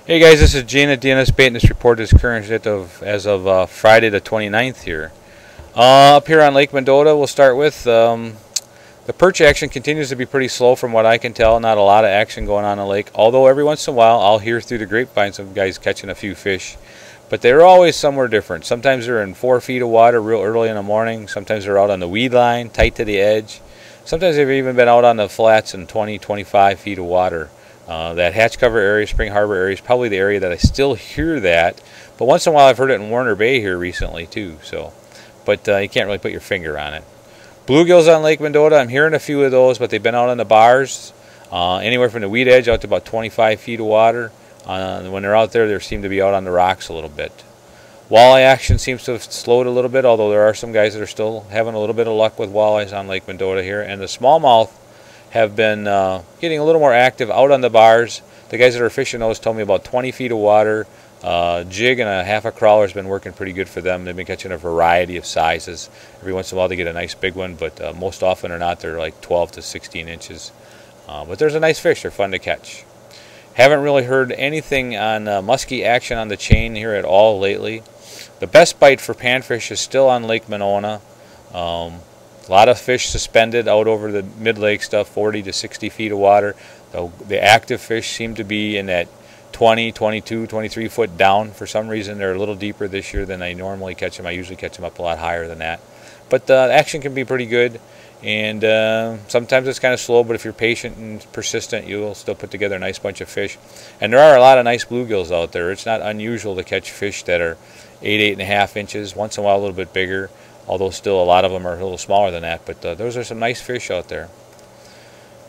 Hey guys, this is Gene at DNS Bait, and this report is current as of Friday the 29th here. Up here on Lake Mendota, we'll start with the perch action continues to be pretty slow from what I can tell. Not a lot of action going on in the lake, although every once in a while I'll hear through the grapevine some guys catching a few fish. But they're always somewhere different. Sometimes they're in 4 feet of water real early in the morning. Sometimes they're out on the weed line, tight to the edge. Sometimes they've even been out on the flats in 20, 25 feet of water. That hatch cover area, Spring Harbor area, is probably the area that I still hear that. But once in a while I've heard it in Warner Bay here recently too. But you can't really put your finger on it. Bluegills on Lake Mendota, I'm hearing a few of those, but they've been out on the bars, anywhere from the weed edge out to about 25 feet of water. When they're out there, they seem to be out on the rocks a little bit. Walleye action seems to have slowed a little bit, although there are some guys that are still having a little bit of luck with walleyes on Lake Mendota here. And the smallmouth have been getting a little more active out on the bars. The guys that are fishing those told me about 20 feet of water. Jig and a half a crawler has been working pretty good for them. They've been catching a variety of sizes. Every once in a while they get a nice big one, but most often or not they're like 12 to 16 inches. But there's a nice fish. They're fun to catch. Haven't really heard anything on muskie action on the chain here at all lately. The best bite for panfish is still on Lake Monona. A lot of fish suspended out over the mid-lake stuff, 40 to 60 feet of water. The active fish seem to be in that 20, 22, 23 foot down. For some reason, they're a little deeper this year than I normally catch them. I usually catch them up a lot higher than that. But the action can be pretty good, and sometimes it's kind of slow, but if you're patient and persistent, you'll still put together a nice bunch of fish. And there are a lot of nice bluegills out there. It's not unusual to catch fish that are 8.5 inches, once in a while a little bit bigger, although still a lot of them are a little smaller than that. But those are some nice fish out there.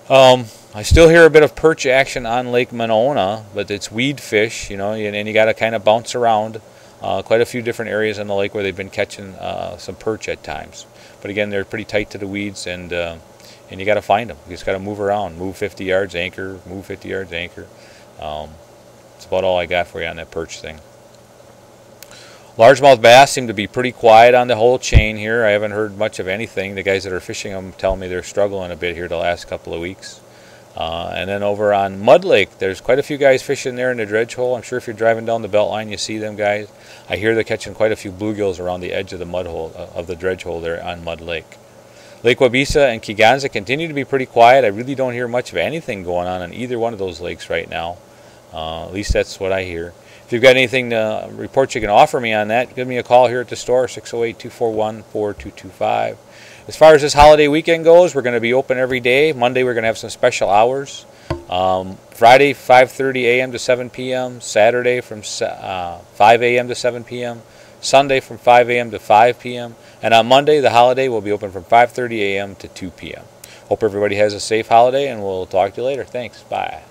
I still hear a bit of perch action on Lake Monona, but it's weed fish, you know, and you got to kind of bounce around. Quite a few different areas on the lake where they've been catching some perch at times. But again, they're pretty tight to the weeds, and you got to find them. You just got to move around, move 50 yards, anchor, move 50 yards, anchor. That's about all I got for you on that perch thing. Largemouth bass seem to be pretty quiet on the whole chain here. I haven't heard much of anything. The guys that are fishing them tell me they're struggling a bit here the last couple of weeks. And then over on Mud Lake, there's quite a few guys fishing there in the dredge hole. I'm sure if you're driving down the Beltline, you see them guys. I hear they're catching quite a few bluegills around the edge of the mud hole, of the dredge hole there on Mud Lake. Lake Waubesa and Kegonsa continue to be pretty quiet. I really don't hear much of anything going on either one of those lakes right now. At least that's what I hear. If you've got anything to report you can offer me on that, give me a call here at the store, 608-241-4225. As far as this holiday weekend goes, we're going to be open every day. Monday we're going to have some special hours. Friday 5:30 a.m. to 7 p.m. Saturday from 5 a.m. to 7 p.m. Sunday from 5 a.m. to 5 p.m. And on Monday, the holiday, will be open from 5:30 a.m. to 2 p.m. Hope everybody has a safe holiday, and we'll talk to you later. Thanks. Bye.